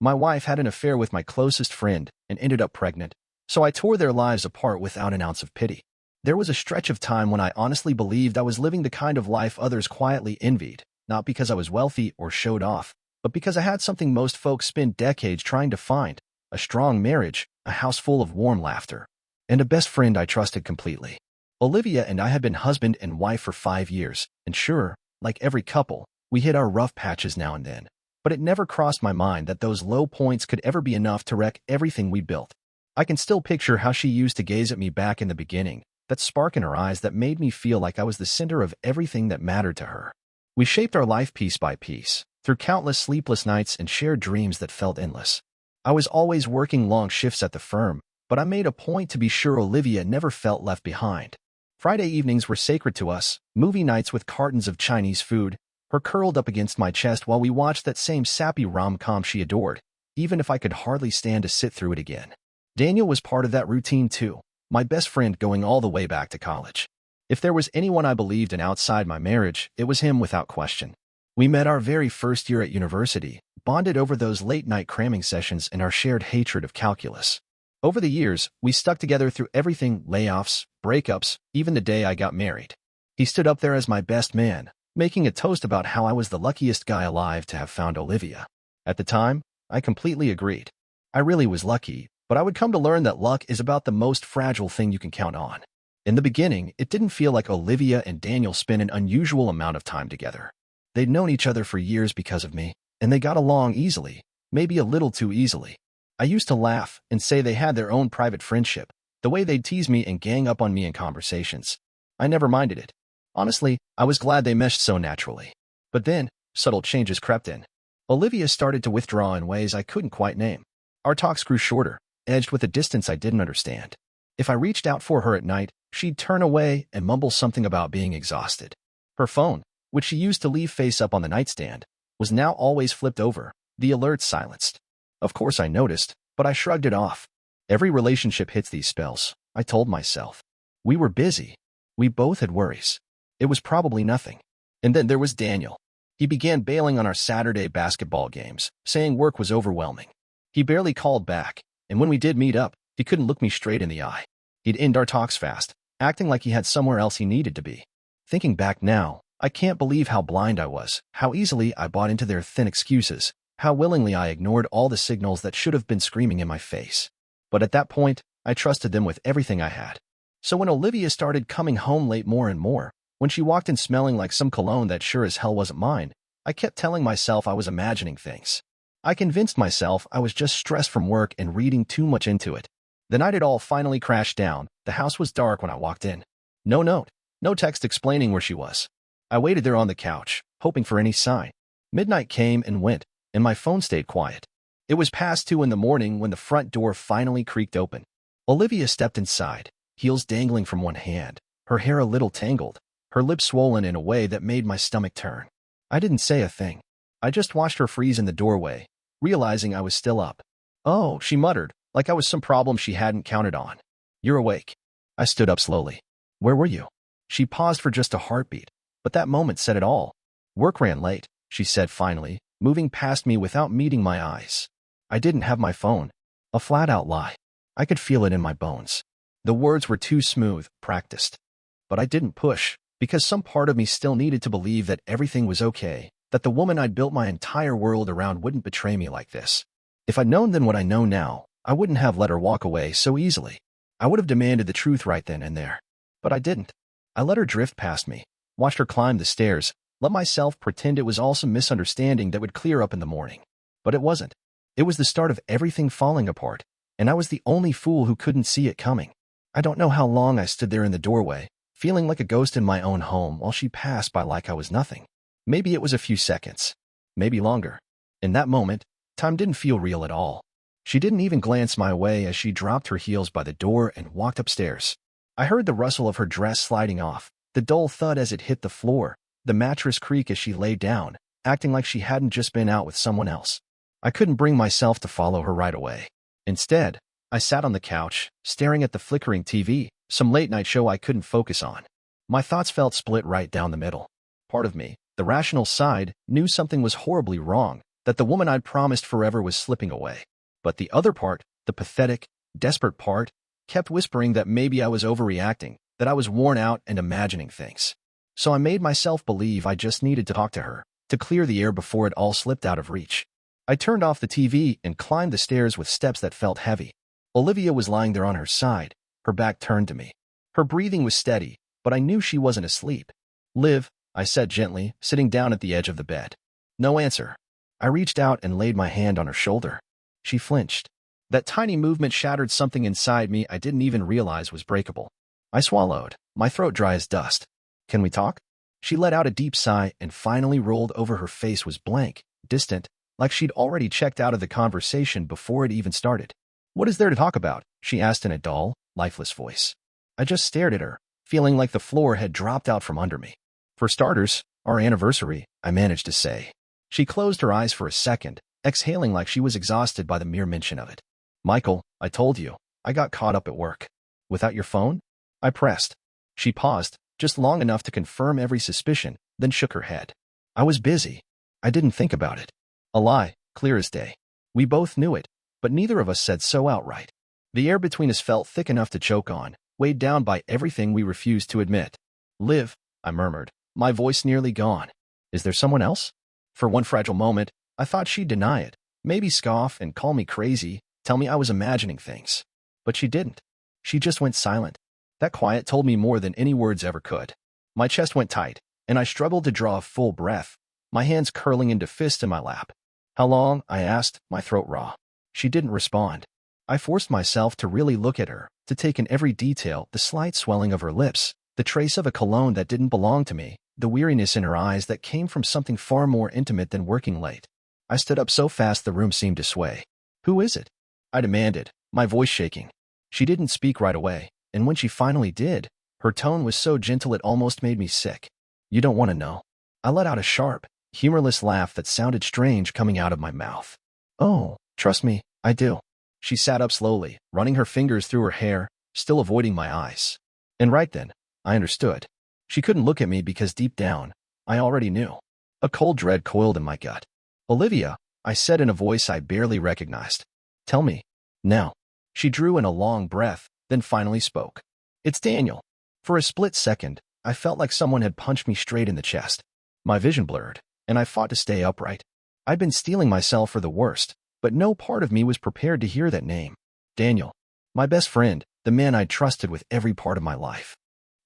My wife had an affair with my closest friend and ended up pregnant, so I tore their lives apart without an ounce of pity. There was a stretch of time when I honestly believed I was living the kind of life others quietly envied, not because I was wealthy or showed off, but because I had something most folks spend decades trying to find: a strong marriage, a house full of warm laughter, and a best friend I trusted completely. Olivia and I had been husband and wife for 5 years, and sure, like every couple, we hit our rough patches now and then. But it never crossed my mind that those low points could ever be enough to wreck everything we built. I can still picture how she used to gaze at me back in the beginning, that spark in her eyes that made me feel like I was the center of everything that mattered to her. We shaped our life piece by piece, through countless sleepless nights and shared dreams that felt endless. I was always working long shifts at the firm, but I made a point to be sure Olivia never felt left behind. Friday evenings were sacred to us, movie nights with cartons of Chinese food, her curled up against my chest while we watched that same sappy rom-com she adored, even if I could hardly stand to sit through it again. Daniel was part of that routine too, my best friend going all the way back to college. If there was anyone I believed in outside my marriage, it was him without question. We met our very first year at university, bonded over those late-night cramming sessions and our shared hatred of calculus. Over the years, we stuck together through everything: layoffs, breakups, even the day I got married. He stood up there as my best man, making a toast about how I was the luckiest guy alive to have found Olivia. At the time, I completely agreed. I really was lucky, but I would come to learn that luck is about the most fragile thing you can count on. In the beginning, it didn't feel like Olivia and Daniel spent an unusual amount of time together. They'd known each other for years because of me, and they got along easily, maybe a little too easily. I used to laugh and say they had their own private friendship, the way they'd tease me and gang up on me in conversations. I never minded it. Honestly, I was glad they meshed so naturally. But then, subtle changes crept in. Olivia started to withdraw in ways I couldn't quite name. Our talks grew shorter, edged with a distance I didn't understand. If I reached out for her at night, she'd turn away and mumble something about being exhausted. Her phone, which she used to leave face up on the nightstand, was now always flipped over, the alerts silenced. Of course I noticed, but I shrugged it off. Every relationship hits these spells, I told myself. We were busy. We both had worries. It was probably nothing. And then there was Daniel. He began bailing on our Saturday basketball games, saying work was overwhelming. He barely called back, and when we did meet up, he couldn't look me straight in the eye. He'd end our talks fast, acting like he had somewhere else he needed to be. Thinking back now, I can't believe how blind I was, how easily I bought into their thin excuses, how willingly I ignored all the signals that should have been screaming in my face. But at that point, I trusted them with everything I had. So when Olivia started coming home late more and more, when she walked in smelling like some cologne that sure as hell wasn't mine, I kept telling myself I was imagining things. I convinced myself I was just stressed from work and reading too much into it. The night it all finally crashed down, the house was dark when I walked in. No note, no text explaining where she was. I waited there on the couch, hoping for any sign. Midnight came and went, and my phone stayed quiet. It was past 2 in the morning when the front door finally creaked open. Olivia stepped inside, heels dangling from one hand, her hair a little tangled, her lips swollen in a way that made my stomach turn. I didn't say a thing. I just watched her freeze in the doorway, realizing I was still up. "Oh," she muttered, like I was some problem she hadn't counted on. "You're awake." I stood up slowly. "Where were you?" She paused for just a heartbeat, but that moment said it all. "Work ran late," she said finally, moving past me without meeting my eyes. I didn't have my phone. A flat-out lie. I could feel it in my bones. The words were too smooth, practiced. But I didn't push, because some part of me still needed to believe that everything was okay, that the woman I'd built my entire world around wouldn't betray me like this. If I'd known then what I know now, I wouldn't have let her walk away so easily. I would have demanded the truth right then and there. But I didn't. I let her drift past me, watched her climb the stairs, let myself pretend it was all some misunderstanding that would clear up in the morning. But it wasn't. It was the start of everything falling apart, and I was the only fool who couldn't see it coming. I don't know how long I stood there in the doorway, feeling like a ghost in my own home while she passed by like I was nothing. Maybe it was a few seconds. Maybe longer. In that moment, time didn't feel real at all. She didn't even glance my way as she dropped her heels by the door and walked upstairs. I heard the rustle of her dress sliding off, the dull thud as it hit the floor, the mattress creak as she lay down, acting like she hadn't just been out with someone else. I couldn't bring myself to follow her right away. Instead, I sat on the couch, staring at the flickering TV, some late-night show I couldn't focus on. My thoughts felt split right down the middle. Part of me, the rational side, knew something was horribly wrong, that the woman I'd promised forever was slipping away. But the other part, the pathetic, desperate part, kept whispering that maybe I was overreacting, that I was worn out and imagining things. So I made myself believe I just needed to talk to her, to clear the air before it all slipped out of reach. I turned off the TV and climbed the stairs with steps that felt heavy. Olivia was lying there on her side, her back turned to me. Her breathing was steady, but I knew she wasn't asleep. "Liv," I said gently, sitting down at the edge of the bed. No answer. I reached out and laid my hand on her shoulder. She flinched. That tiny movement shattered something inside me I didn't even realize was breakable. I swallowed, my throat dry as dust. "Can we talk?" She let out a deep sigh and finally rolled over. Her face was blank, distant, like she'd already checked out of the conversation before it even started. "What is there to talk about?" she asked in a dull, lifeless voice. I just stared at her, feeling like the floor had dropped out from under me. "For starters, our anniversary," I managed to say. She closed her eyes for a second, exhaling like she was exhausted by the mere mention of it. "Michael, I told you, I got caught up at work." "Without your phone?" I pressed. She paused, just long enough to confirm every suspicion, then shook her head. "I was busy. I didn't think about it." A lie, clear as day. We both knew it, but neither of us said so outright. The air between us felt thick enough to choke on, weighed down by everything we refused to admit. "Liv," I murmured, my voice nearly gone. "Is there someone else?" For one fragile moment, I thought she'd deny it, maybe scoff and call me crazy, tell me I was imagining things. But she didn't. She just went silent. That quiet told me more than any words ever could. My chest went tight, and I struggled to draw a full breath, my hands curling into fists in my lap. "How long?" I asked, my throat raw. She didn't respond. I forced myself to really look at her, to take in every detail, the slight swelling of her lips, the trace of a cologne that didn't belong to me, the weariness in her eyes that came from something far more intimate than working late. I stood up so fast the room seemed to sway. "Who is it?" I demanded, my voice shaking. She didn't speak right away, and when she finally did, her tone was so gentle it almost made me sick. "You don't want to know." I let out a sharp, humorless laugh that sounded strange coming out of my mouth. "Oh, trust me, I do." She sat up slowly, running her fingers through her hair, still avoiding my eyes. And right then, I understood. She couldn't look at me because deep down, I already knew. A cold dread coiled in my gut. "Olivia," I said in a voice I barely recognized. "Tell me. Now." She drew in a long breath, then finally spoke. "It's Daniel." For a split second, I felt like someone had punched me straight in the chest. My vision blurred, and I fought to stay upright. I'd been steeling myself for the worst, but no part of me was prepared to hear that name. Daniel. My best friend, the man I'd trusted with every part of my life.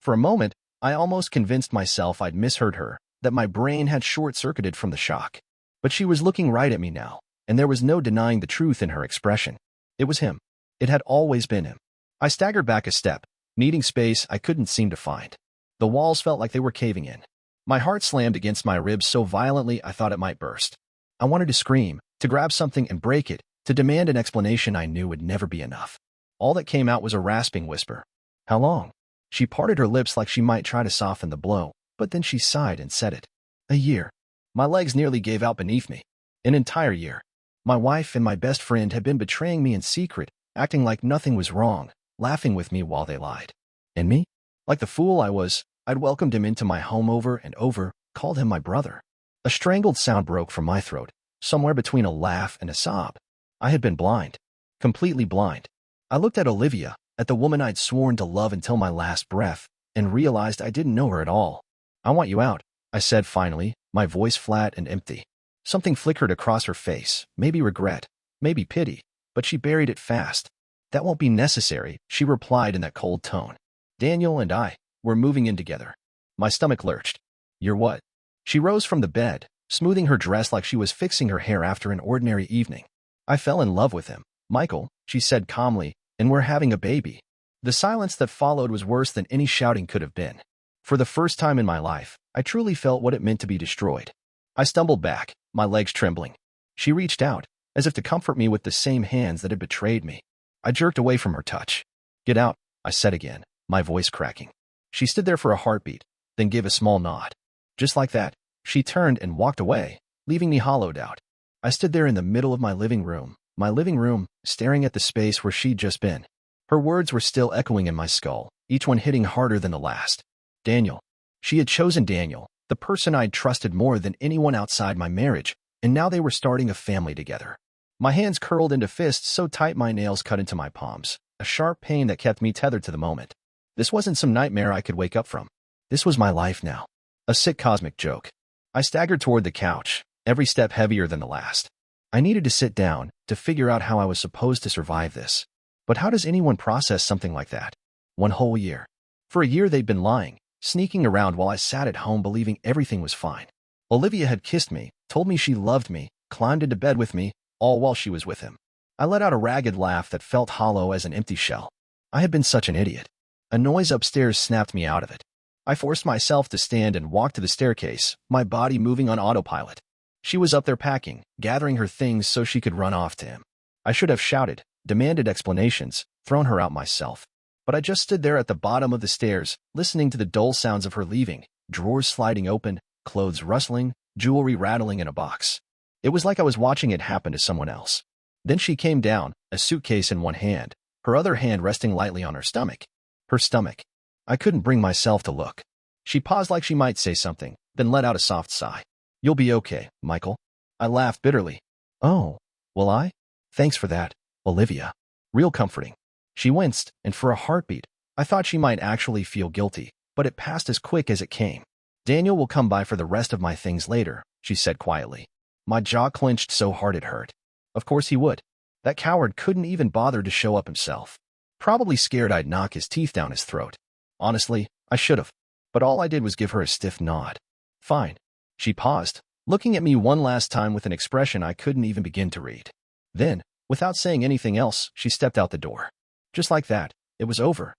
For a moment, I almost convinced myself I'd misheard her, that my brain had short-circuited from the shock. But she was looking right at me now, and there was no denying the truth in her expression. It was him. It had always been him. I staggered back a step, needing space I couldn't seem to find. The walls felt like they were caving in. My heart slammed against my ribs so violently I thought it might burst. I wanted to scream, to grab something and break it, to demand an explanation I knew would never be enough. All that came out was a rasping whisper. "How long?" She parted her lips like she might try to soften the blow, but then she sighed and said it. "A year." My legs nearly gave out beneath me. An entire year. My wife and my best friend had been betraying me in secret, acting like nothing was wrong, laughing with me while they lied. And me? Like the fool I was, I'd welcomed him into my home over and over, called him my brother. A strangled sound broke from my throat, somewhere between a laugh and a sob. I had been blind. Completely blind. I looked at Olivia, at the woman I'd sworn to love until my last breath, and realized I didn't know her at all. "I want you out," I said finally, my voice flat and empty. Something flickered across her face, maybe regret, maybe pity, but she buried it fast. "That won't be necessary," she replied in that cold tone. "Daniel and I, we're moving in together." My stomach lurched. "You're what?" She rose from the bed, smoothing her dress like she was fixing her hair after an ordinary evening. "I fell in love with him, Michael," she said calmly, "and we're having a baby." The silence that followed was worse than any shouting could have been. For the first time in my life, I truly felt what it meant to be destroyed. I stumbled back, my legs trembling. She reached out, as if to comfort me with the same hands that had betrayed me. I jerked away from her touch. "Get out," I said again, my voice cracking. She stood there for a heartbeat, then gave a small nod. Just like that, she turned and walked away, leaving me hollowed out. I stood there in the middle of my living room, staring at the space where she'd just been. Her words were still echoing in my skull, each one hitting harder than the last. Daniel. She had chosen Daniel, the person I'd trusted more than anyone outside my marriage, and now they were starting a family together. My hands curled into fists so tight my nails cut into my palms, a sharp pain that kept me tethered to the moment. This wasn't some nightmare I could wake up from. This was my life now. A sick cosmic joke. I staggered toward the couch, every step heavier than the last. I needed to sit down to figure out how I was supposed to survive this. But how does anyone process something like that? 1 whole year. For a year they'd been lying, sneaking around while I sat at home believing everything was fine. Olivia had kissed me, told me she loved me, climbed into bed with me, all while she was with him. I let out a ragged laugh that felt hollow as an empty shell. I had been such an idiot. A noise upstairs snapped me out of it. I forced myself to stand and walk to the staircase, my body moving on autopilot. She was up there packing, gathering her things so she could run off to him. I should have shouted, demanded explanations, thrown her out myself. But I just stood there at the bottom of the stairs, listening to the dull sounds of her leaving, drawers sliding open, clothes rustling, jewelry rattling in a box. It was like I was watching it happen to someone else. Then she came down, a suitcase in one hand, her other hand resting lightly on her stomach. Her stomach. I couldn't bring myself to look. She paused like she might say something, then let out a soft sigh. You'll be okay, Michael. I laughed bitterly. Oh, will I? Thanks for that, Olivia. Real comforting. She winced, and for a heartbeat, I thought she might actually feel guilty, but it passed as quick as it came. Daniel will come by for the rest of my things later, she said quietly. My jaw clenched so hard it hurt. Of course he would. That coward couldn't even bother to show up himself. Probably scared I'd knock his teeth down his throat. Honestly, I should have. But all I did was give her a stiff nod. Fine. She paused, looking at me one last time with an expression I couldn't even begin to read. Then, without saying anything else, she stepped out the door. Just like that, it was over.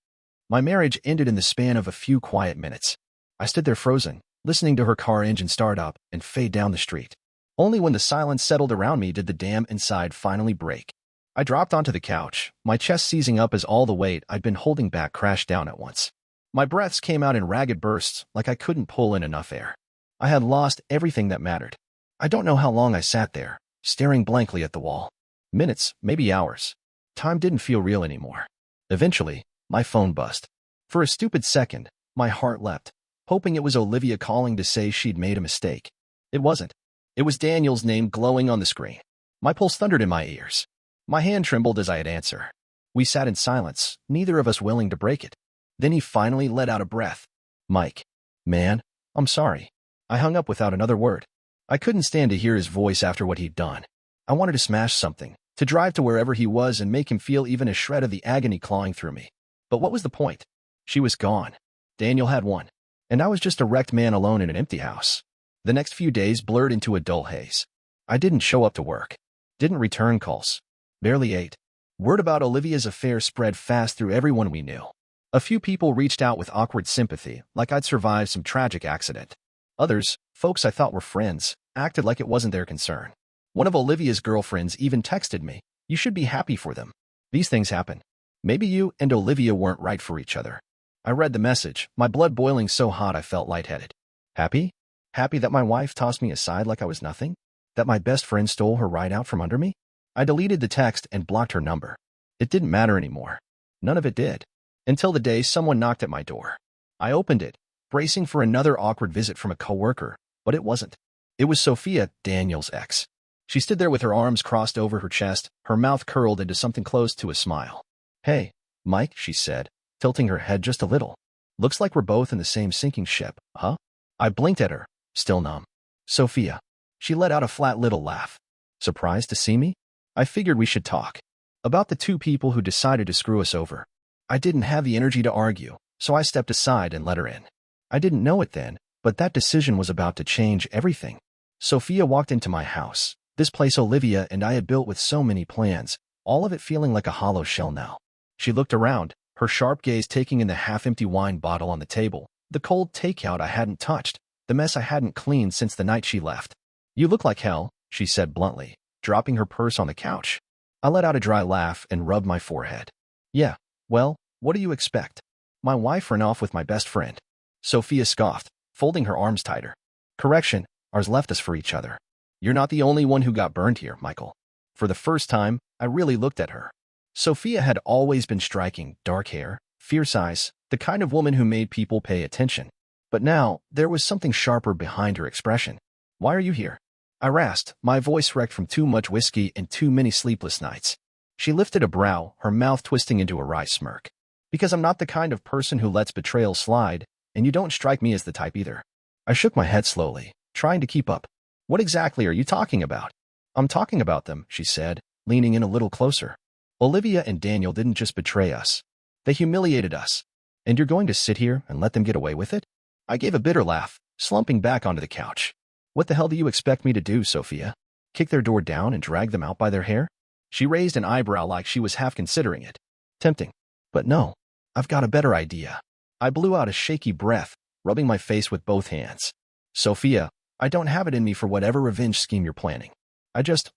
My marriage ended in the span of a few quiet minutes. I stood there frozen, listening to her car engine start up and fade down the street. Only when the silence settled around me did the dam inside finally break. I dropped onto the couch, my chest seizing up as all the weight I'd been holding back crashed down at once. My breaths came out in ragged bursts like I couldn't pull in enough air. I had lost everything that mattered. I don't know how long I sat there, staring blankly at the wall. Minutes, maybe hours. Time didn't feel real anymore. Eventually, my phone buzzed. For a stupid second, my heart leapt, hoping it was Olivia calling to say she'd made a mistake. It wasn't. It was Daniel's name glowing on the screen. My pulse thundered in my ears. My hand trembled as I hit answer. We sat in silence, neither of us willing to break it. Then he finally let out a breath. Mike. Man, I'm sorry. I hung up without another word. I couldn't stand to hear his voice after what he'd done. I wanted to smash something, to drive to wherever he was and make him feel even a shred of the agony clawing through me. But what was the point? She was gone. Daniel had won. And I was just a wrecked man alone in an empty house. The next few days blurred into a dull haze. I didn't show up to work. Didn't return calls. Barely ate. Word about Olivia's affair spread fast through everyone we knew. A few people reached out with awkward sympathy, like I'd survived some tragic accident. Others, folks I thought were friends, acted like it wasn't their concern. One of Olivia's girlfriends even texted me, "You should be happy for them. These things happen. Maybe you and Olivia weren't right for each other." I read the message, my blood boiling so hot I felt lightheaded. Happy? Happy that my wife tossed me aside like I was nothing? That my best friend stole her right out from under me? I deleted the text and blocked her number. It didn't matter anymore. None of it did. Until the day someone knocked at my door. I opened it, bracing for another awkward visit from a coworker, but it wasn't. It was Sophia, Daniel's ex. She stood there with her arms crossed over her chest, her mouth curled into something close to a smile. Hey, Mike, she said, tilting her head just a little. Looks like we're both in the same sinking ship, huh? I blinked at her, still numb. Sophia. She let out a flat little laugh. Surprised to see me? I figured we should talk. About the two people who decided to screw us over. I didn't have the energy to argue, so I stepped aside and let her in. I didn't know it then, but that decision was about to change everything. Sophia walked into my house, this place Olivia and I had built with so many plans, all of it feeling like a hollow shell now. She looked around, her sharp gaze taking in the half-empty wine bottle on the table, the cold takeout I hadn't touched, the mess I hadn't cleaned since the night she left. You look like hell, she said bluntly, dropping her purse on the couch. I let out a dry laugh and rubbed my forehead. Yeah, well, what do you expect? My wife ran off with my best friend. Sophia scoffed, folding her arms tighter. Correction, ours left us for each other. You're not the only one who got burned here, Michael. For the first time, I really looked at her. Sophia had always been striking, dark hair, fierce eyes, the kind of woman who made people pay attention. But now, there was something sharper behind her expression. Why are you here? I rasped, my voice wrecked from too much whiskey and too many sleepless nights. She lifted a brow, her mouth twisting into a wry smirk. Because I'm not the kind of person who lets betrayal slide, and you don't strike me as the type either. I shook my head slowly, trying to keep up. What exactly are you talking about? I'm talking about them, she said, leaning in a little closer. Olivia and Daniel didn't just betray us. They humiliated us. And you're going to sit here and let them get away with it? I gave a bitter laugh, slumping back onto the couch. What the hell do you expect me to do, Sophia? Kick their door down and drag them out by their hair? She raised an eyebrow like she was half considering it. Tempting. But no, I've got a better idea. I blew out a shaky breath, rubbing my face with both hands. Sophia, I don't have it in me for whatever revenge scheme you're planning.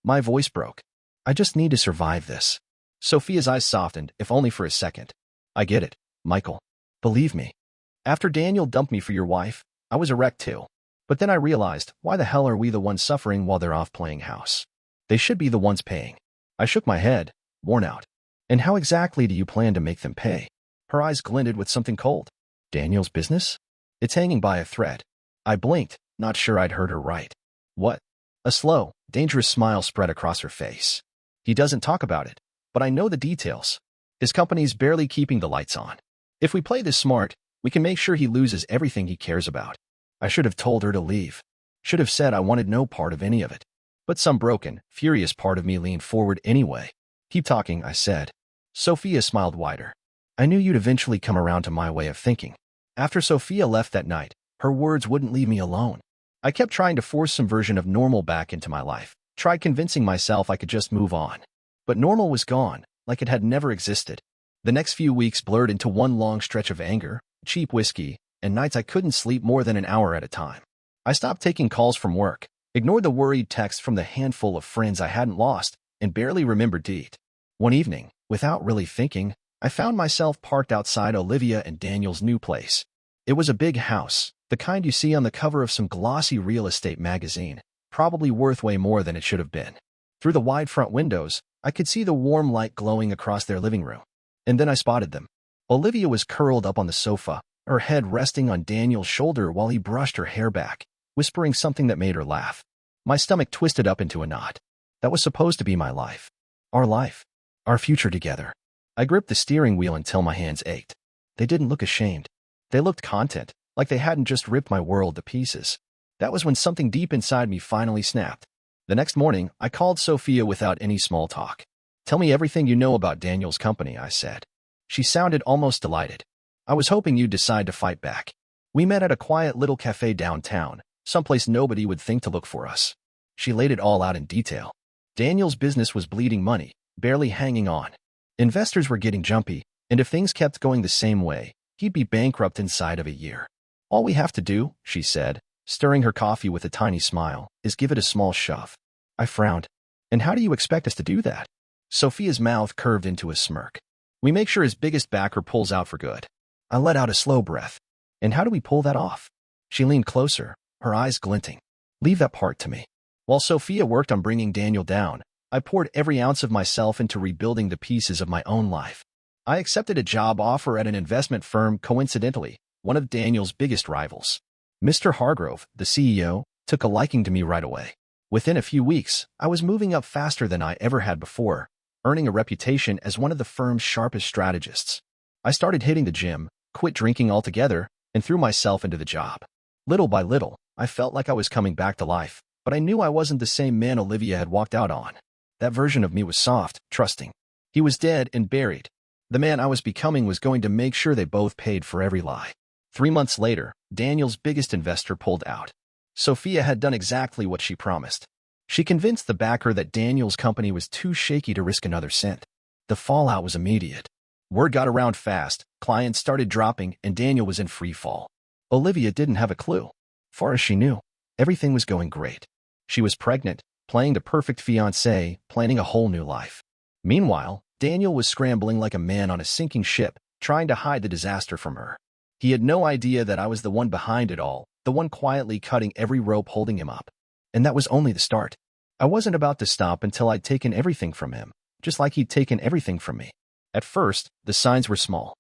My voice broke. I just need to survive this. Sophia's eyes softened, if only for a second. I get it, Michael. Believe me. After Daniel dumped me for your wife, I was a wreck too. But then I realized, why the hell are we the ones suffering while they're off playing house? They should be the ones paying. I shook my head, worn out. And how exactly do you plan to make them pay? Her eyes glinted with something cold. Daniel's business? It's hanging by a thread. I blinked, not sure I'd heard her right. What? A slow, dangerous smile spread across her face. He doesn't talk about it, but I know the details. His company's barely keeping the lights on. If we play this smart, we can make sure he loses everything he cares about. I should have told her to leave. Should have said I wanted no part of any of it. But some broken, furious part of me leaned forward anyway. Keep talking, I said. Sophia smiled wider. I knew you'd eventually come around to my way of thinking. After Sophia left that night, her words wouldn't leave me alone. I kept trying to force some version of normal back into my life, tried convincing myself I could just move on. But normal was gone, like it had never existed. The next few weeks blurred into one long stretch of anger, cheap whiskey, and nights I couldn't sleep more than an hour at a time. I stopped taking calls from work, ignored the worried texts from the handful of friends I hadn't lost, and barely remembered to eat. One evening, without really thinking, I found myself parked outside Olivia and Daniel's new place. It was a big house, the kind you see on the cover of some glossy real estate magazine, probably worth way more than it should have been. Through the wide front windows, I could see the warm light glowing across their living room. And then I spotted them. Olivia was curled up on the sofa, her head resting on Daniel's shoulder while he brushed her hair back, whispering something that made her laugh. My stomach twisted up into a knot. That was supposed to be my life. Our future together. I gripped the steering wheel until my hands ached. They didn't look ashamed. They looked content, like they hadn't just ripped my world to pieces. That was when something deep inside me finally snapped. The next morning, I called Sophia without any small talk. Tell me everything you know about Daniel's company, I said. She sounded almost delighted. I was hoping you'd decide to fight back. We met at a quiet little cafe downtown, someplace nobody would think to look for us. She laid it all out in detail. Daniel's business was bleeding money, barely hanging on. Investors were getting jumpy, and if things kept going the same way, he'd be bankrupt inside of a year. All we have to do, she said, stirring her coffee with a tiny smile, is give it a small shove. I frowned. And how do you expect us to do that? Sophia's mouth curved into a smirk. We make sure his biggest backer pulls out for good. I let out a slow breath. And how do we pull that off? She leaned closer, her eyes glinting. Leave that part to me. While Sophia worked on bringing Daniel down, I poured every ounce of myself into rebuilding the pieces of my own life. I accepted a job offer at an investment firm, coincidentally, one of Daniel's biggest rivals. Mr. Hargrove, the CEO, took a liking to me right away. Within a few weeks, I was moving up faster than I ever had before, earning a reputation as one of the firm's sharpest strategists. I started hitting the gym, quit drinking altogether, and threw myself into the job. Little by little, I felt like I was coming back to life, but I knew I wasn't the same man Olivia had walked out on. That version of me was soft, trusting. He was dead and buried. The man I was becoming was going to make sure they both paid for every lie. 3 months later, Daniel's biggest investor pulled out. Sophia had done exactly what she promised. She convinced the backer that Daniel's company was too shaky to risk another cent. The fallout was immediate. Word got around fast, clients started dropping, and Daniel was in free fall. Olivia didn't have a clue. Far as she knew, everything was going great. She was pregnant, playing the perfect fiancé, planning a whole new life. Meanwhile, Daniel was scrambling like a man on a sinking ship, trying to hide the disaster from her. He had no idea that I was the one behind it all, the one quietly cutting every rope holding him up. And that was only the start. I wasn't about to stop until I'd taken everything from him, just like he'd taken everything from me. At first, the signs were small.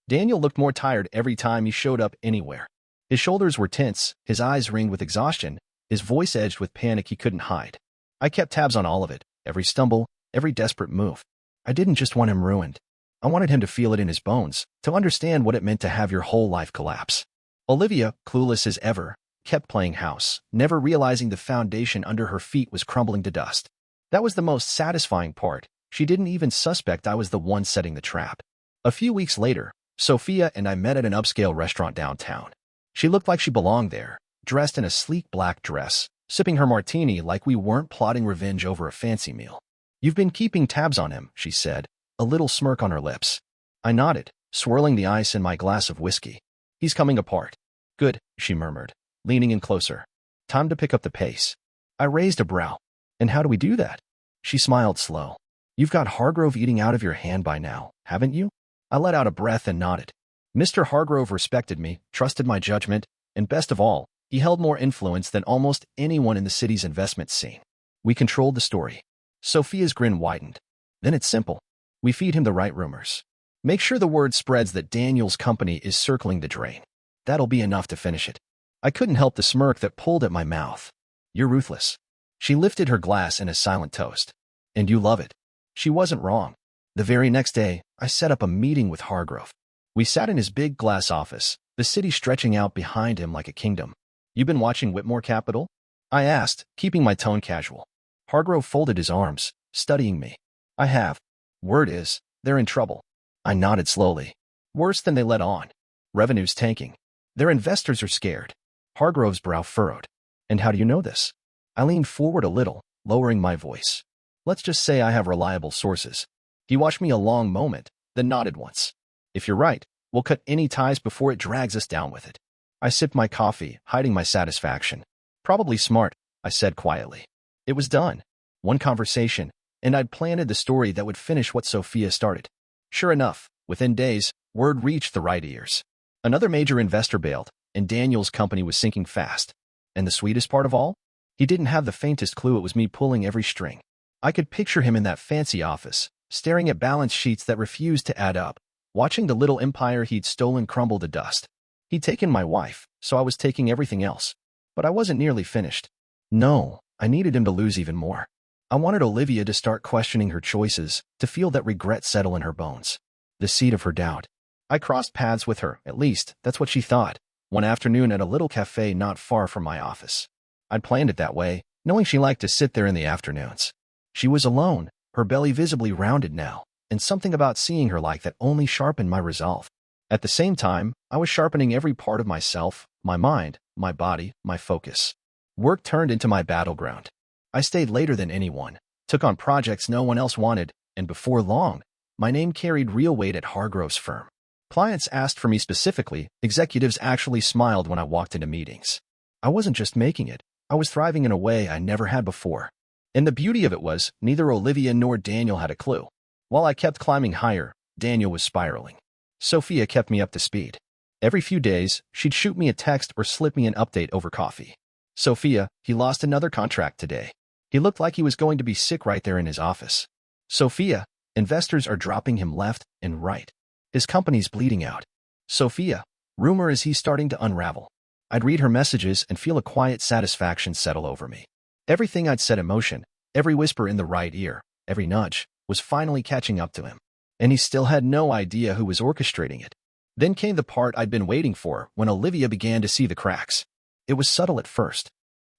Daniel looked more tired every time he showed up anywhere. His shoulders were tense, his eyes ringed with exhaustion, His voice edged with panic he couldn't hide. I kept tabs on all of it, every stumble, every desperate move. I didn't just want him ruined. I wanted him to feel it in his bones, to understand what it meant to have your whole life collapse. Olivia, clueless as ever, kept playing house, never realizing the foundation under her feet was crumbling to dust. That was the most satisfying part. She didn't even suspect I was the one setting the trap. A few weeks later, Sophia and I met at an upscale restaurant downtown. She looked like she belonged there, dressed in a sleek black dress, sipping her martini like we weren't plotting revenge over a fancy meal. "You've been keeping tabs on him," she said, a little smirk on her lips. I nodded, swirling the ice in my glass of whiskey. "He's coming apart." "Good," she murmured, leaning in closer. "Time to pick up the pace." I raised a brow. "And how do we do that?" She smiled slow. "You've got Hargrove eating out of your hand by now, haven't you?" I let out a breath and nodded. Mr. Hargrove respected me, trusted my judgment, and best of all, he held more influence than almost anyone in the city's investment scene. We controlled the story. Sophia's grin widened. "Then it's simple. We feed him the right rumors. Make sure the word spreads that Daniel's company is circling the drain. That'll be enough to finish it." I couldn't help the smirk that pulled at my mouth. "You're ruthless." She lifted her glass in a silent toast. "And you love it." She wasn't wrong. The very next day, I set up a meeting with Hargrove. We sat in his big glass office, the city stretching out behind him like a kingdom. "You been watching Whitmore Capital?" I asked, keeping my tone casual. Hargrove folded his arms, studying me. "I have. Word is, they're in trouble." I nodded slowly. "Worse than they let on. Revenue's tanking. Their investors are scared." Hargrove's brow furrowed. "And how do you know this?" I leaned forward a little, lowering my voice. "Let's just say I have reliable sources." He watched me a long moment, then nodded once. "If you're right, we'll cut any ties before it drags us down with it." I sipped my coffee, hiding my satisfaction. "Probably smart," I said quietly. It was done. One conversation, and I'd planted the story that would finish what Sophia started. Sure enough, within days, word reached the right ears. Another major investor bailed, and Daniel's company was sinking fast. And the sweetest part of all? He didn't have the faintest clue it was me pulling every string. I could picture him in that fancy office, staring at balance sheets that refused to add up, watching the little empire he'd stolen crumble to dust. He'd taken my wife, so I was taking everything else. But I wasn't nearly finished. No, I needed him to lose even more. I wanted Olivia to start questioning her choices, to feel that regret settle in her bones. The seed of her doubt. I crossed paths with her, at least, that's what she thought, one afternoon at a little cafe not far from my office. I'd planned it that way, knowing she liked to sit there in the afternoons. She was alone, her belly visibly rounded now, and something about seeing her like that only sharpened my resolve. At the same time, I was sharpening every part of myself, my mind, my body, my focus. Work turned into my battleground. I stayed later than anyone, took on projects no one else wanted, and before long, my name carried real weight at Hargrove's firm. Clients asked for me specifically, executives actually smiled when I walked into meetings. I wasn't just making it, I was thriving in a way I never had before. And the beauty of it was, neither Olivia nor Daniel had a clue. While I kept climbing higher, Daniel was spiraling. Sophia kept me up to speed. Every few days, she'd shoot me a text or slip me an update over coffee. "Sophia, he lost another contract today." He looked like he was going to be sick right there in his office. "Sophia, investors are dropping him left and right. His company's bleeding out." "Sophia, rumor is he's starting to unravel." I'd read her messages and feel a quiet satisfaction settle over me. Everything I'd set in motion, every whisper in the right ear, every nudge, was finally catching up to him. And he still had no idea who was orchestrating it. Then came the part I'd been waiting for when Olivia began to see the cracks. It was subtle at first.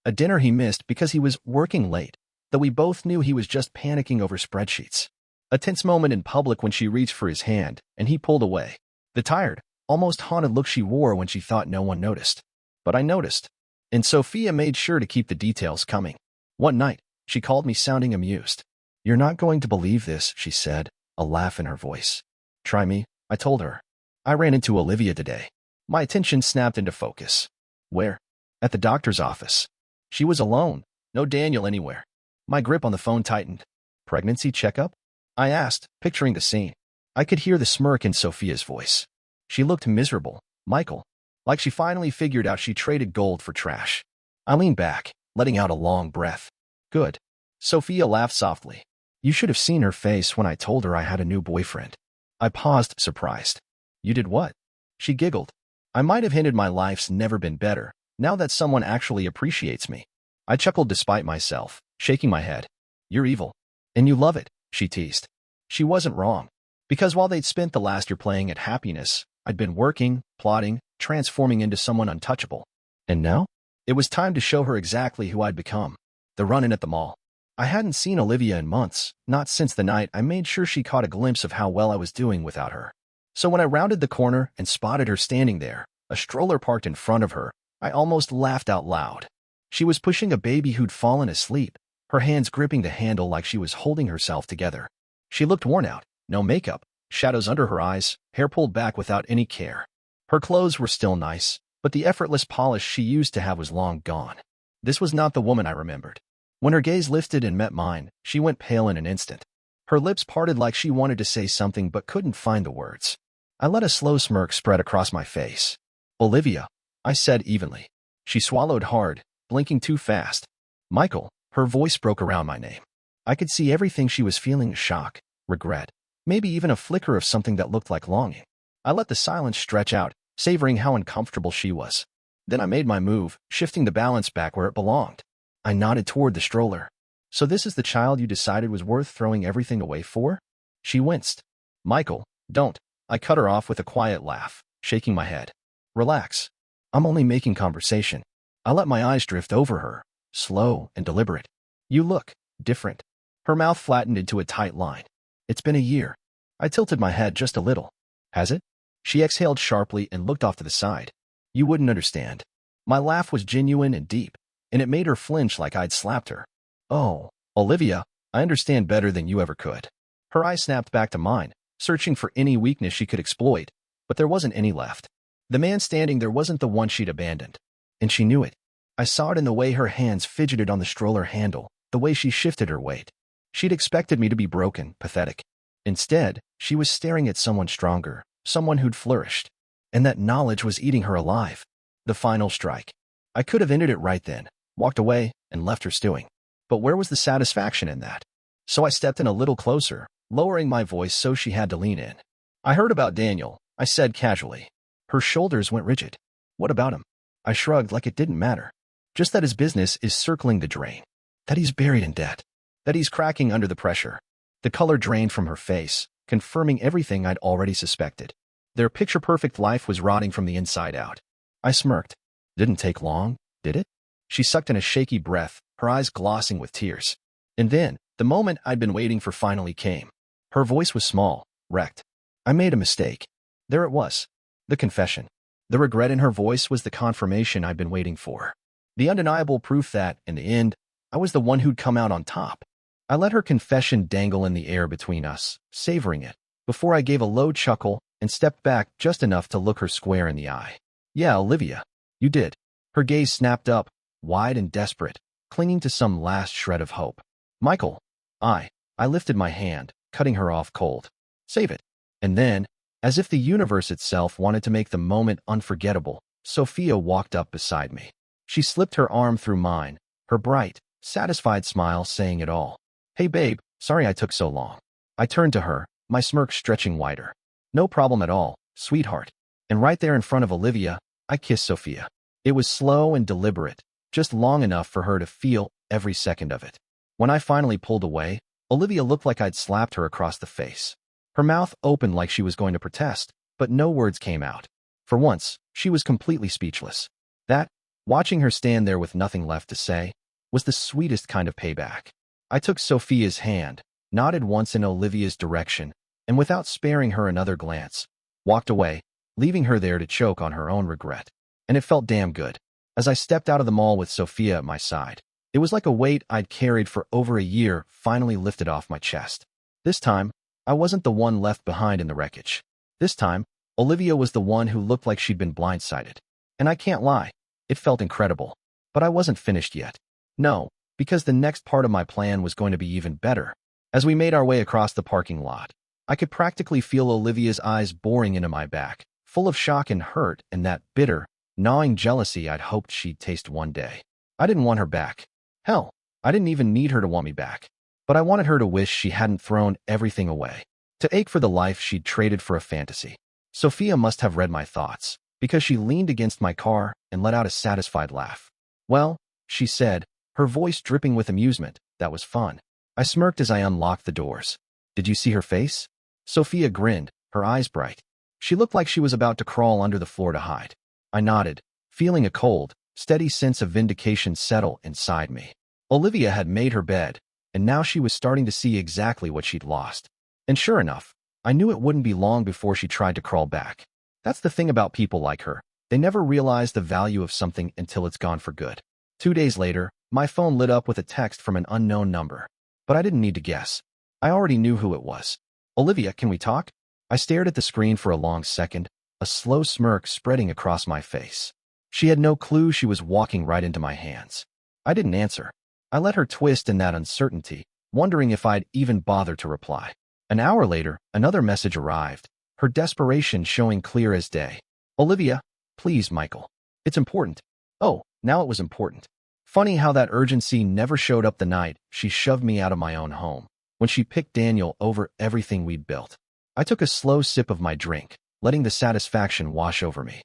A dinner he missed because he was working late, though we both knew he was just panicking over spreadsheets. A tense moment in public when she reached for his hand, and he pulled away. The tired, almost haunted look she wore when she thought no one noticed. But I noticed. And Sophia made sure to keep the details coming. One night, she called me sounding amused. "You're not going to believe this," she said, a laugh in her voice. "Try me," I told her. "I ran into Olivia today." My attention snapped into focus. "Where?" "At the doctor's office." She was alone, no Daniel anywhere. My grip on the phone tightened. "Pregnancy checkup?" I asked, picturing the scene. I could hear the smirk in Sophia's voice. She looked miserable, Michael, like she finally figured out she traded gold for trash. I leaned back, letting out a long breath. "Good." Sophia laughed softly. "You should have seen her face when I told her I had a new boyfriend." I paused, surprised. "You did what?" She giggled. "I might have hinted my life's never been better, now that someone actually appreciates me." I chuckled despite myself, shaking my head. You're evil. And you love it, she teased. She wasn't wrong. Because while they'd spent the last year playing at happiness, I'd been working, plotting, transforming into someone untouchable. And now? It was time to show her exactly who I'd become. The run-in at the mall. I hadn't seen Olivia in months, not since the night I made sure she caught a glimpse of how well I was doing without her. So when I rounded the corner and spotted her standing there, a stroller parked in front of her, I almost laughed out loud. She was pushing a baby who'd fallen asleep, her hands gripping the handle like she was holding herself together. She looked worn out, no makeup, shadows under her eyes, hair pulled back without any care. Her clothes were still nice, but the effortless polish she used to have was long gone. This was not the woman I remembered. When her gaze lifted and met mine, she went pale in an instant. Her lips parted like she wanted to say something but couldn't find the words. I let a slow smirk spread across my face. Olivia, I said evenly. She swallowed hard, blinking too fast. Michael, her voice broke around my name. I could see everything she was feeling: shock, regret, maybe even a flicker of something that looked like longing. I let the silence stretch out, savoring how uncomfortable she was. Then I made my move, shifting the balance back where it belonged. I nodded toward the stroller. So this is the child you decided was worth throwing everything away for? She winced. Michael, don't. I cut her off with a quiet laugh, shaking my head. Relax. I'm only making conversation. I let my eyes drift over her, slow and deliberate. You look different. Her mouth flattened into a tight line. It's been a year. I tilted my head just a little. Has it? She exhaled sharply and looked off to the side. You wouldn't understand. My laugh was genuine and deep, and it made her flinch like I'd slapped her. Oh, Olivia, I understand better than you ever could. Her eyes snapped back to mine, searching for any weakness she could exploit, but there wasn't any left. The man standing there wasn't the one she'd abandoned, and she knew it. I saw it in the way her hands fidgeted on the stroller handle, the way she shifted her weight. She'd expected me to be broken, pathetic. Instead, she was staring at someone stronger, someone who'd flourished. And that knowledge was eating her alive. The final strike. I could have ended it right then, walked away, and left her stewing. But where was the satisfaction in that? So I stepped in a little closer, lowering my voice so she had to lean in. I heard about Daniel, I said casually. Her shoulders went rigid. What about him? I shrugged like it didn't matter. Just that his business is circling the drain. That he's buried in debt. That he's cracking under the pressure. The color drained from her face, confirming everything I'd already suspected. Their picture-perfect life was rotting from the inside out. I smirked. Didn't take long, did it? She sucked in a shaky breath, her eyes glossing with tears. And then, the moment I'd been waiting for finally came. Her voice was small, wrecked. I made a mistake. There it was. The confession. The regret in her voice was the confirmation I'd been waiting for. The undeniable proof that, in the end, I was the one who'd come out on top. I let her confession dangle in the air between us, savoring it, before I gave a low chuckle and stepped back just enough to look her square in the eye. Yeah, Olivia, you did. Her gaze snapped up, wide and desperate, clinging to some last shred of hope. Michael, I lifted my hand, cutting her off cold. Save it. And then, as if the universe itself wanted to make the moment unforgettable, Sophia walked up beside me. She slipped her arm through mine, her bright, satisfied smile saying it all. Hey babe, sorry I took so long. I turned to her, my smirk stretching wider. No problem at all, sweetheart. And right there in front of Olivia, I kissed Sophia. It was slow and deliberate, just long enough for her to feel every second of it. When I finally pulled away, Olivia looked like I'd slapped her across the face. Her mouth opened like she was going to protest, but no words came out. For once, she was completely speechless. That, watching her stand there with nothing left to say, was the sweetest kind of payback. I took Sophia's hand, nodded once in Olivia's direction, and without sparing her another glance, walked away, leaving her there to choke on her own regret. And it felt damn good. As I stepped out of the mall with Sophia at my side, it was like a weight I'd carried for over a year finally lifted off my chest. This time, I wasn't the one left behind in the wreckage. This time, Olivia was the one who looked like she'd been blindsided. And I can't lie, it felt incredible. But I wasn't finished yet. No, because the next part of my plan was going to be even better. As we made our way across the parking lot, I could practically feel Olivia's eyes boring into my back, full of shock and hurt and that bitter, gnawing jealousy I'd hoped she'd taste one day. I didn't want her back. Hell, I didn't even need her to want me back. But I wanted her to wish she hadn't thrown everything away, to ache for the life she'd traded for a fantasy. Sophia must have read my thoughts, because she leaned against my car and let out a satisfied laugh. Well, she said, her voice dripping with amusement. That was fun. I smirked as I unlocked the doors. Did you see her face? Sophia grinned, her eyes bright. She looked like she was about to crawl under the floor to hide. I nodded, feeling a cold, steady sense of vindication settle inside me. Olivia had made her bed, and now she was starting to see exactly what she'd lost. And sure enough, I knew it wouldn't be long before she tried to crawl back. That's the thing about people like her. They never realize the value of something until it's gone for good. 2 days later, my phone lit up with a text from an unknown number. But I didn't need to guess. I already knew who it was. Olivia, can we talk? I stared at the screen for a long second, a slow smirk spreading across my face. She had no clue she was walking right into my hands. I didn't answer. I let her twist in that uncertainty, wondering if I'd even bother to reply. An hour later, another message arrived, her desperation showing clear as day. Olivia, please, Michael. It's important. Oh, now it was important. Funny how that urgency never showed up the night she shoved me out of my own home, when she picked Daniel over everything we'd built. I took a slow sip of my drink, letting the satisfaction wash over me.